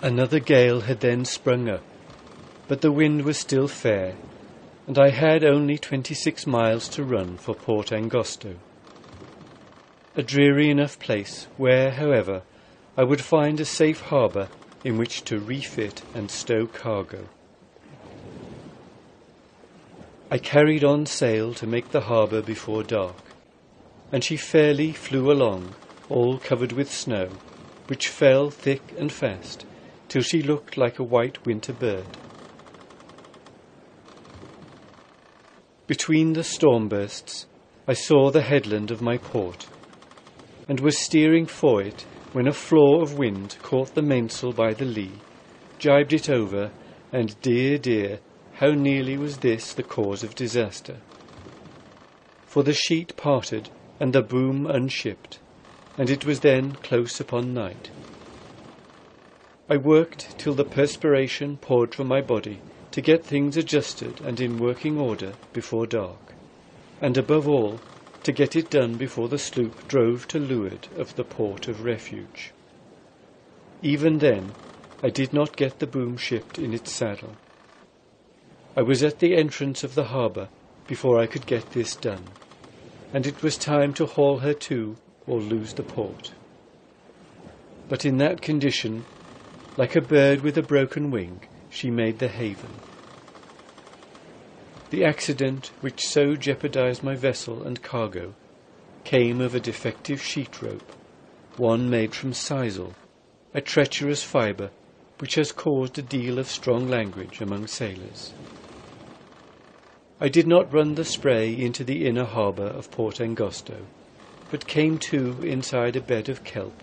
Another gale had then sprung up, but the wind was still fair, and I had only 26 miles to run for Port Angosto. A dreary enough place where, however, I would find a safe harbour in which to refit and stow cargo. I carried on sail to make the harbour before dark, and she fairly flew along, all covered with snow, which fell thick and fast, till she looked like a white winter bird. Between the storm bursts, I saw the headland of my port, and was steering for it when a flaw of wind caught the mainsail by the lee, jibed it over, and dear, how nearly was this the cause of disaster. For the sheet parted and the boom unshipped, and it was then close upon night. I worked till the perspiration poured from my body to get things adjusted and in working order before dark, and above all, to get it done before the sloop drove to leeward of the port of refuge. Even then, I did not get the boom shipped in its saddle. I was at the entrance of the harbour before I could get this done, and it was time to haul her to or lose the port. But in that condition, like a bird with a broken wing, she made the haven. The accident which so jeopardized my vessel and cargo came of a defective sheet rope, one made from sisal, a treacherous fibre which has caused a deal of strong language among sailors. I did not run the spray into the inner harbour of Port Angosto, but came to inside a bed of kelp,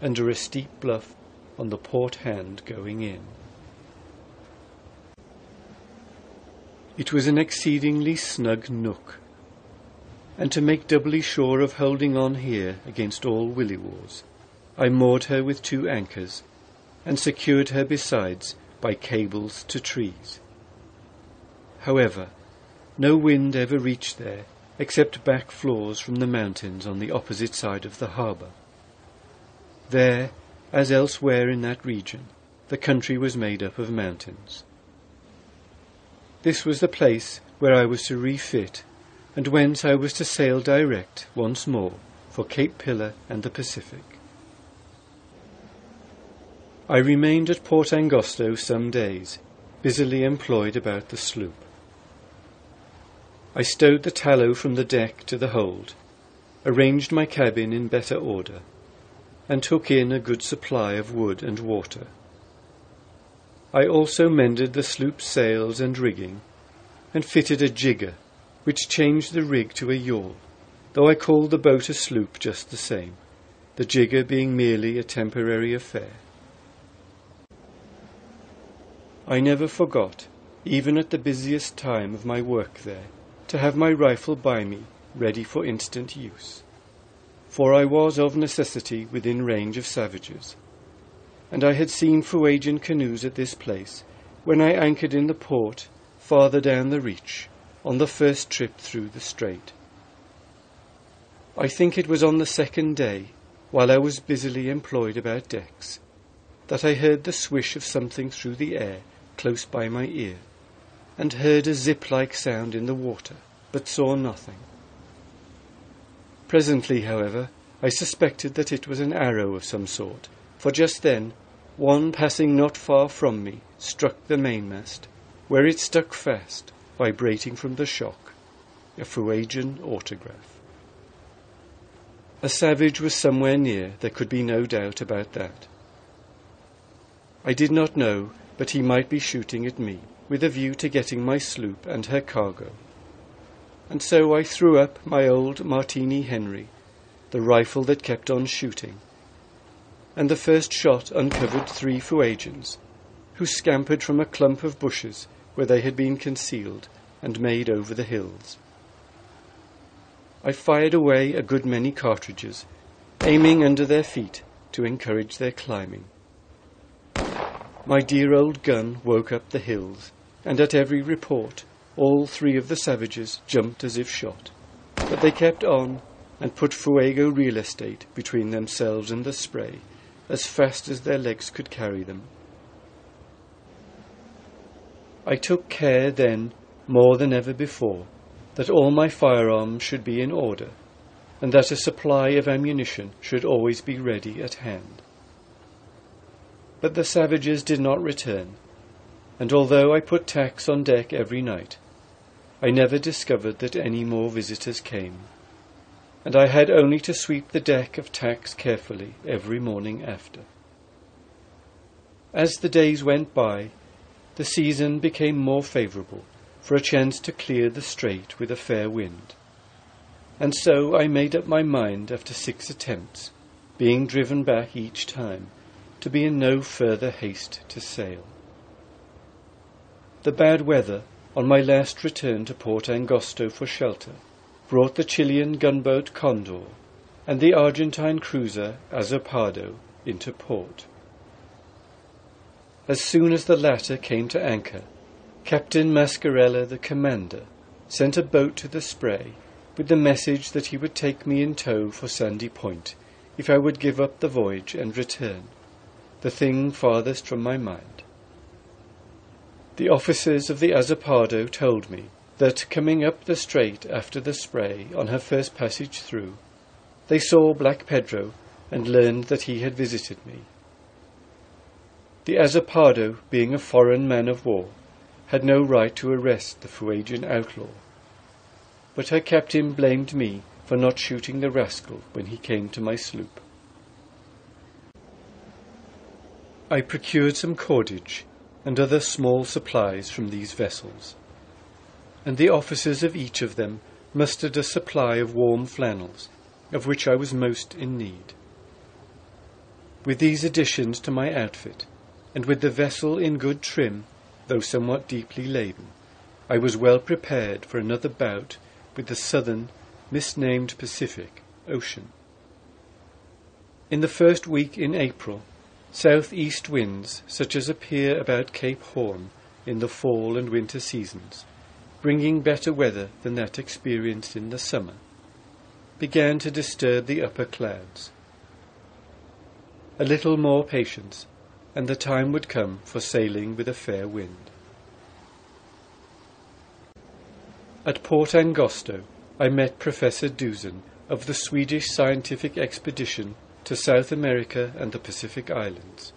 under a steep bluff on the port hand going in. It was an exceedingly snug nook, and to make doubly sure of holding on here against all willy-waws, I moored her with 2 anchors, and secured her besides by cables to trees. However, no wind ever reached there, except back flaws from the mountains on the opposite side of the harbour. There, as elsewhere in that region, the country was made up of mountains. This was the place where I was to refit, and whence I was to sail direct once more for Cape Pillar and the Pacific. I remained at Port Angosto some days, busily employed about the sloop. I stowed the tallow from the deck to the hold, arranged my cabin in better order, and took in a good supply of wood and water. I also mended the sloop's sails and rigging, and fitted a jigger, which changed the rig to a yawl, though I called the boat a sloop just the same, the jigger being merely a temporary affair. I never forgot, even at the busiest time of my work there, to have my rifle by me, ready for instant use, for I was of necessity within range of savages, and I had seen Fuegian canoes at this place when I anchored in the port farther down the reach on the first trip through the strait. I think it was on the 2nd day, while I was busily employed about decks, that I heard the swish of something through the air close by my ear, and heard a zip-like sound in the water, but saw nothing. Presently, however, I suspected that it was an arrow of some sort, for just then one passing not far from me struck the mainmast, where it stuck fast, vibrating from the shock, a Fuegian autograph. A savage was somewhere near, there could be no doubt about that. I did not know, but he might be shooting at me, with a view to getting my sloop and her cargo. And so I threw up my old Martini-Henry, the rifle that kept on shooting, and the first shot uncovered 3 Fuegians, who scampered from a clump of bushes where they had been concealed and made over the hills. I fired away a good many cartridges, aiming under their feet to encourage their climbing. My dear old gun woke up the hills, and at every report all 3 of the savages jumped as if shot, but they kept on and put Fuego real estate between themselves and the spray as fast as their legs could carry them, I took care then, more than ever before, that all my firearms should be in order, and that a supply of ammunition should always be ready at hand. But the savages did not return, and although I put tacks on deck every night, I never discovered that any more visitors came, and I had only to sweep the deck of tacks carefully every morning after. As the days went by, the season became more favourable for a chance to clear the strait with a fair wind, and so I made up my mind after 6 attempts, being driven back each time, to be in no further haste to sail. The bad weather, on my last return to Port Angosto for shelter, brought the Chilean gunboat Condor and the Argentine cruiser Azopardo into port. As soon as the latter came to anchor, Captain Mascarella, the commander, sent a boat to the Spray with the message that he would take me in tow for Sandy Point if I would give up the voyage and return, the thing farthest from my mind. The officers of the Azopardo told me that, coming up the strait after the Spray on her first passage through, they saw Black Pedro and learned that he had visited me. The Azopardo, being a foreign man of war, had no right to arrest the Fuegian outlaw, but her captain blamed me for not shooting the rascal when he came to my sloop. I procured some cordage and other small supplies from these vessels, and the officers of each of them mustered a supply of warm flannels, of which I was most in need. With these additions to my outfit, and with the vessel in good trim, though somewhat deeply laden, I was well prepared for another bout with the southern, misnamed Pacific, Ocean. In the first week in April, south-east winds, such as appear about Cape Horn in the fall and winter seasons, bringing better weather than that experienced in the summer, began to disturb the upper clouds. A little more patience, and the time would come for sailing with a fair wind. At Port Angosto, I met Professor Dusen of the Swedish scientific expedition to South America and the Pacific Islands.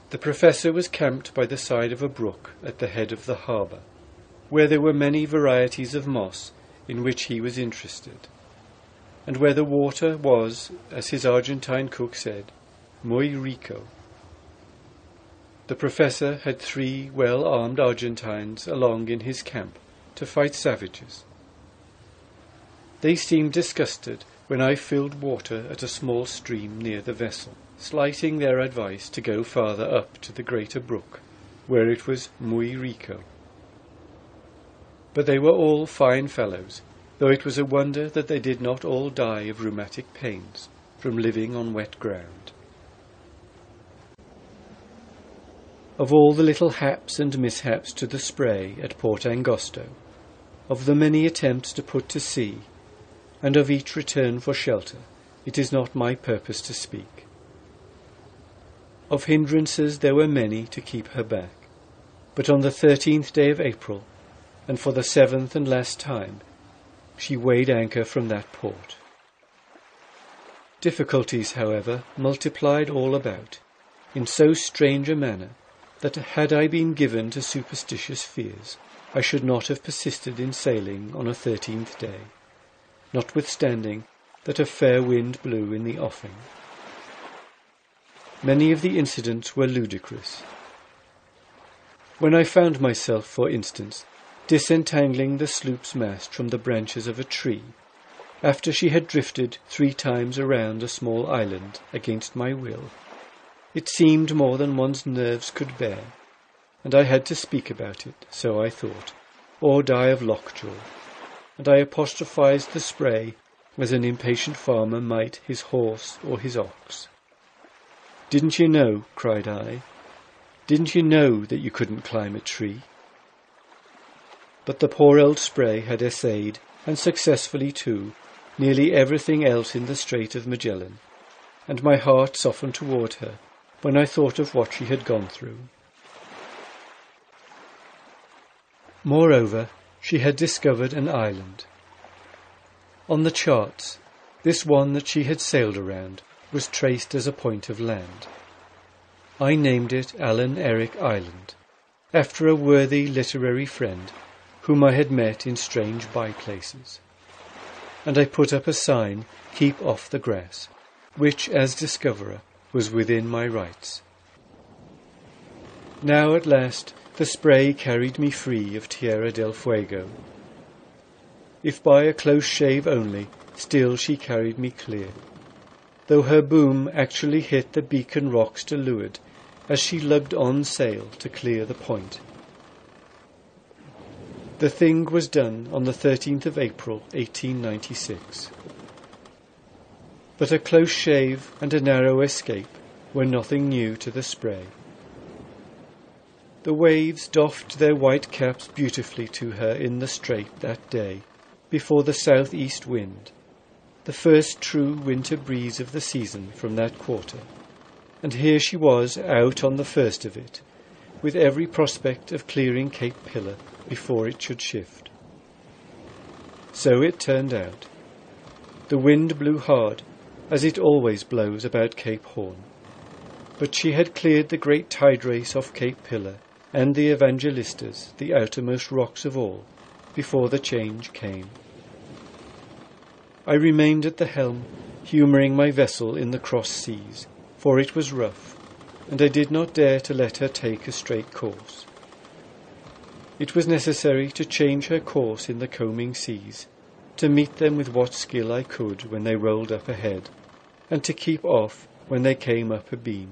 The professor was camped by the side of a brook at the head of the harbour, where there were many varieties of moss in which he was interested, and where the water was, as his Argentine cook said, muy rico. The professor had 3 well-armed Argentines along in his camp to fight savages. They seemed disgusted when I filled water at a small stream near the vessel, slighting their advice to go farther up to the greater brook, where it was muy rico. But they were all fine fellows, though it was a wonder that they did not all die of rheumatic pains from living on wet ground. Of all the little haps and mishaps to the Spray at Port Angosto, of the many attempts to put to sea, and of each return for shelter, it is not my purpose to speak. Of hindrances there were many to keep her back, but on the 13th day of April, and for the 7th and last time, she weighed anchor from that port. Difficulties, however, multiplied all about, in so strange a manner that had I been given to superstitious fears, I should not have persisted in sailing on a 13th day, notwithstanding that a fair wind blew in the offing. Many of the incidents were ludicrous. When I found myself, for instance, disentangling the sloop's mast from the branches of a tree, after she had drifted 3 times around a small island against my will, it seemed more than one's nerves could bear, and I had to speak about it, so I thought, or die of lockjaw, and I apostrophized the Spray as an impatient farmer might his horse or his ox. "Didn't you know," cried I, "didn't you know that you couldn't climb a tree?" But the poor old Spray had essayed, and successfully too, nearly everything else in the Strait of Magellan, and my heart softened toward her when I thought of what she had gone through. Moreover, she had discovered an island. On the charts, this one that she had sailed around was traced as a point of land. I named it Alan Erric Island, after a worthy literary friend whom I had met in strange by-places. And I put up a sign, "Keep off the grass," which, as discoverer, was within my rights. Now at last the spray carried me free of Tierra del Fuego. If by a close shave only, still she carried me clear, though her boom actually hit the beacon rocks to leeward as she lugged on sail to clear the point. The thing was done on the 13th of April, 1896. But a close shave and a narrow escape were nothing new to the spray. The waves doffed their white caps beautifully to her in the strait that day, before the south-east wind, the first true winter breeze of the season from that quarter, and here she was out on the first of it, with every prospect of clearing Cape Pillar before it should shift. So it turned out. The wind blew hard, as it always blows about Cape Horn, but she had cleared the great tide race off Cape Pillar and the Evangelistas, the outermost rocks of all, before the change came. I remained at the helm, humouring my vessel in the cross seas, for it was rough, and I did not dare to let her take a straight course. It was necessary to change her course in the combing seas, to meet them with what skill I could when they rolled up ahead, and to keep off when they came up abeam.